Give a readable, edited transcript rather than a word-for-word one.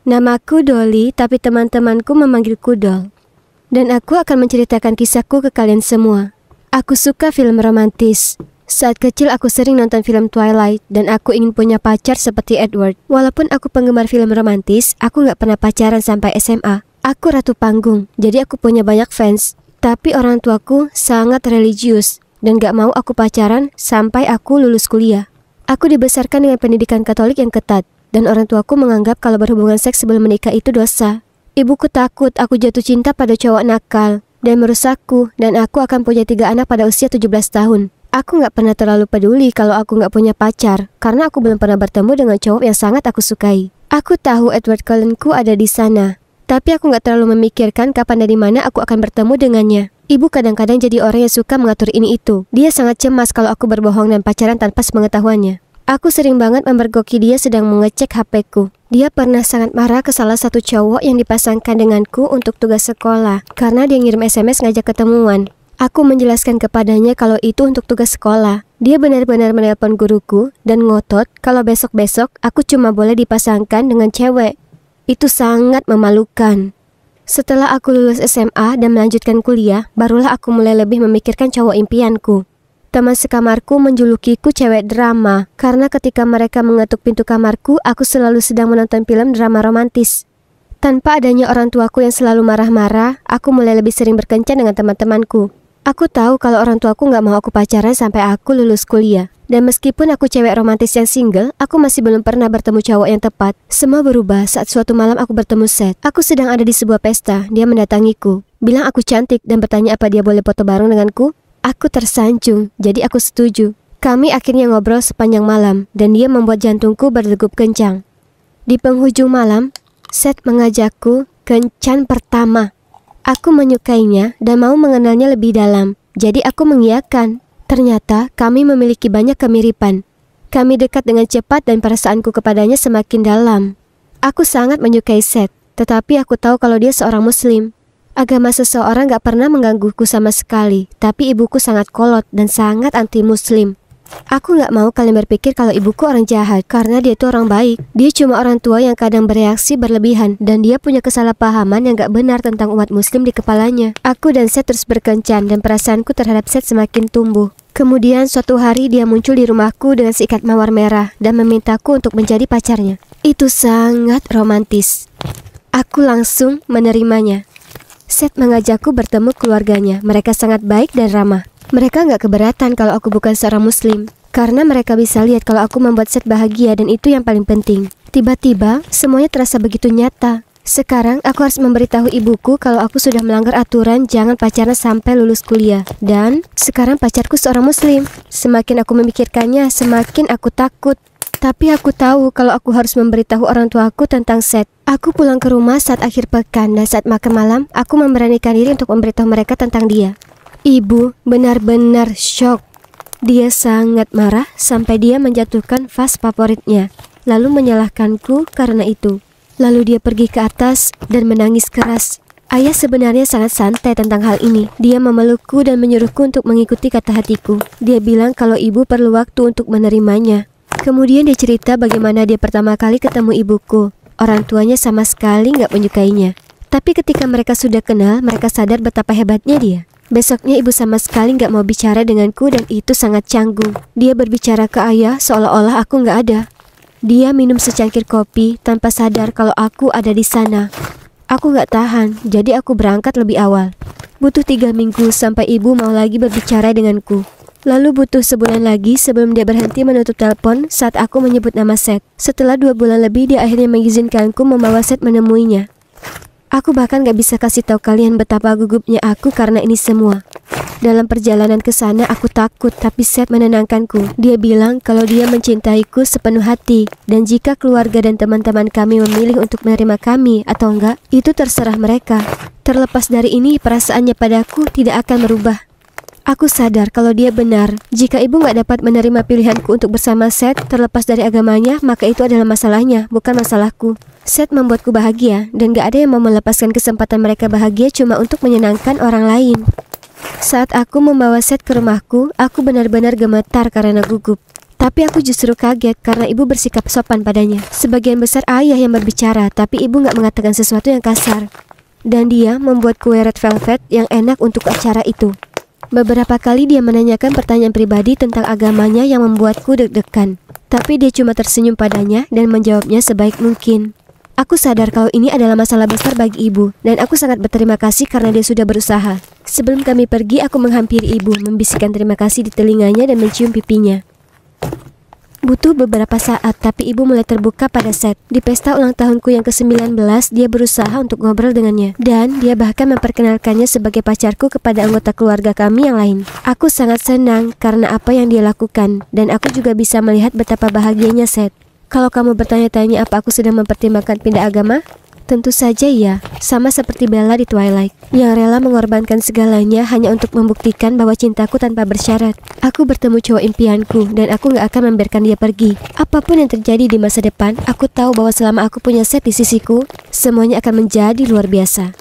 Namaku Dolly, tapi teman-temanku memanggilku Doll. Dan aku akan menceritakan kisahku ke kalian semua. Aku suka film romantis. Saat kecil aku sering nonton film Twilight dan aku ingin punya pacar seperti Edward. Walaupun aku penggemar film romantis, aku gak pernah pacaran sampai SMA. Aku ratu panggung, jadi aku punya banyak fans. Tapi orang tuaku sangat religius dan gak mau aku pacaran sampai aku lulus kuliah. Aku dibesarkan dengan pendidikan Katolik yang ketat. Dan orang tuaku menganggap kalau berhubungan seks sebelum menikah itu dosa. Ibuku takut aku jatuh cinta pada cowok nakal dan merusakku, dan aku akan punya 3 anak pada usia 17 tahun. Aku gak pernah terlalu peduli kalau aku gak punya pacar, karena aku belum pernah bertemu dengan cowok yang sangat aku sukai. Aku tahu Edward Cullenku ada di sana, tapi aku gak terlalu memikirkan kapan dan di mana aku akan bertemu dengannya. Ibu kadang-kadang jadi orang yang suka mengatur ini itu. Dia sangat cemas kalau aku berbohong dan pacaran tanpa sepengetahuannya. Aku sering banget memergoki dia sedang mengecek HP-ku. Dia pernah sangat marah ke salah satu cowok yang dipasangkan denganku untuk tugas sekolah karena dia ngirim SMS ngajak ketemuan. Aku menjelaskan kepadanya kalau itu untuk tugas sekolah. Dia benar-benar menelpon guruku dan ngotot kalau besok-besok aku cuma boleh dipasangkan dengan cewek. Itu sangat memalukan. Setelah aku lulus SMA dan melanjutkan kuliah, barulah aku mulai lebih memikirkan cowok impianku. Teman sekamarku menjulukiku cewek drama karena ketika mereka mengetuk pintu kamarku, aku selalu sedang menonton film drama romantis. Tanpa adanya orang tuaku yang selalu marah-marah, aku mulai lebih sering berkencan dengan teman-temanku. Aku tahu kalau orang tuaku gak mau aku pacaran sampai aku lulus kuliah. Dan meskipun aku cewek romantis yang single, aku masih belum pernah bertemu cowok yang tepat. Semua berubah saat suatu malam aku bertemu Seth. Aku sedang ada di sebuah pesta, dia mendatangiku, bilang aku cantik dan bertanya apa dia boleh foto bareng denganku. Aku tersanjung, jadi aku setuju. Kami akhirnya ngobrol sepanjang malam, dan dia membuat jantungku berdegup kencang. Di penghujung malam, Seth mengajakku kencan pertama. Aku menyukainya dan mau mengenalnya lebih dalam, jadi aku mengiyakan. Ternyata kami memiliki banyak kemiripan. Kami dekat dengan cepat dan perasaanku kepadanya semakin dalam. Aku sangat menyukai Seth, tetapi aku tahu kalau dia seorang Muslim. Agama seseorang gak pernah menggangguku sama sekali, tapi ibuku sangat kolot dan sangat anti-muslim. Aku gak mau kalian berpikir kalau ibuku orang jahat, karena dia itu orang baik. Dia cuma orang tua yang kadang bereaksi berlebihan, dan dia punya kesalahpahaman yang gak benar tentang umat muslim di kepalanya. Aku dan Seth terus berkencan, dan perasaanku terhadap Seth semakin tumbuh. Kemudian suatu hari dia muncul di rumahku dengan seikat mawar merah, dan memintaku untuk menjadi pacarnya. Itu sangat romantis. Aku langsung menerimanya. Seth mengajakku bertemu keluarganya. Mereka sangat baik dan ramah. Mereka gak keberatan kalau aku bukan seorang muslim, karena mereka bisa lihat kalau aku membuat Seth bahagia, dan itu yang paling penting. Tiba-tiba, semuanya terasa begitu nyata. Sekarang aku harus memberitahu ibuku kalau aku sudah melanggar aturan jangan pacaran sampai lulus kuliah. Dan sekarang pacarku seorang muslim. Semakin aku memikirkannya, semakin aku takut. Tapi aku tahu kalau aku harus memberitahu orang tuaku tentang Seth. Aku pulang ke rumah saat akhir pekan, dan saat makan malam, aku memberanikan diri untuk memberitahu mereka tentang dia. Ibu benar-benar syok. Dia sangat marah sampai dia menjatuhkan vas favoritnya, lalu menyalahkanku karena itu. Lalu dia pergi ke atas dan menangis keras. Ayah sebenarnya sangat santai tentang hal ini. Dia memelukku dan menyuruhku untuk mengikuti kata hatiku. Dia bilang kalau ibu perlu waktu untuk menerimanya. Kemudian dia cerita bagaimana dia pertama kali ketemu ibuku. Orang tuanya sama sekali gak menyukainya. Tapi ketika mereka sudah kenal, mereka sadar betapa hebatnya dia. Besoknya ibu sama sekali gak mau bicara denganku dan itu sangat canggung. Dia berbicara ke ayah seolah-olah aku gak ada. Dia minum secangkir kopi tanpa sadar kalau aku ada di sana. Aku gak tahan, jadi aku berangkat lebih awal. Butuh 3 minggu sampai ibu mau lagi berbicara denganku. Lalu butuh sebulan lagi sebelum dia berhenti menutup telepon saat aku menyebut nama Seth. Setelah 2 bulan lebih dia akhirnya mengizinkanku membawa Seth menemuinya. Aku bahkan gak bisa kasih tahu kalian betapa gugupnya aku karena ini semua. Dalam perjalanan ke sana aku takut, tapi Seth menenangkanku. Dia bilang kalau dia mencintaiku sepenuh hati, dan jika keluarga dan teman-teman kami memilih untuk menerima kami atau enggak, itu terserah mereka. Terlepas dari ini, perasaannya padaku tidak akan berubah. Aku sadar kalau dia benar. Jika ibu gak dapat menerima pilihanku untuk bersama Seth, terlepas dari agamanya, maka itu adalah masalahnya, bukan masalahku. Seth membuatku bahagia, dan gak ada yang mau melepaskan kesempatan mereka bahagia cuma untuk menyenangkan orang lain. Saat aku membawa Seth ke rumahku, aku benar-benar gemetar karena gugup. Tapi aku justru kaget karena ibu bersikap sopan padanya. Sebagian besar ayah yang berbicara, tapi ibu nggak mengatakan sesuatu yang kasar. Dan dia membuat kue red velvet yang enak untuk acara itu. Beberapa kali dia menanyakan pertanyaan pribadi tentang agamanya yang membuatku deg-degan. Tapi dia cuma tersenyum padanya dan menjawabnya sebaik mungkin. Aku sadar kalau ini adalah masalah besar bagi ibu, dan aku sangat berterima kasih karena dia sudah berusaha. Sebelum kami pergi, aku menghampiri ibu, membisikkan terima kasih di telinganya dan mencium pipinya. Butuh beberapa saat, tapi ibu mulai terbuka pada Seth. Di pesta ulang tahunku yang ke-19, dia berusaha untuk ngobrol dengannya. Dan dia bahkan memperkenalkannya sebagai pacarku kepada anggota keluarga kami yang lain. Aku sangat senang karena apa yang dia lakukan, dan aku juga bisa melihat betapa bahagianya Seth. Kalau kamu bertanya-tanya apa aku sedang mempertimbangkan pindah agama? Tentu saja iya, sama seperti Bella di Twilight, yang rela mengorbankan segalanya hanya untuk membuktikan bahwa cintaku tanpa bersyarat. Aku bertemu cowok impianku, dan aku gak akan membiarkan dia pergi. Apapun yang terjadi di masa depan, aku tahu bahwa selama aku punya Seth di sisiku, semuanya akan menjadi luar biasa.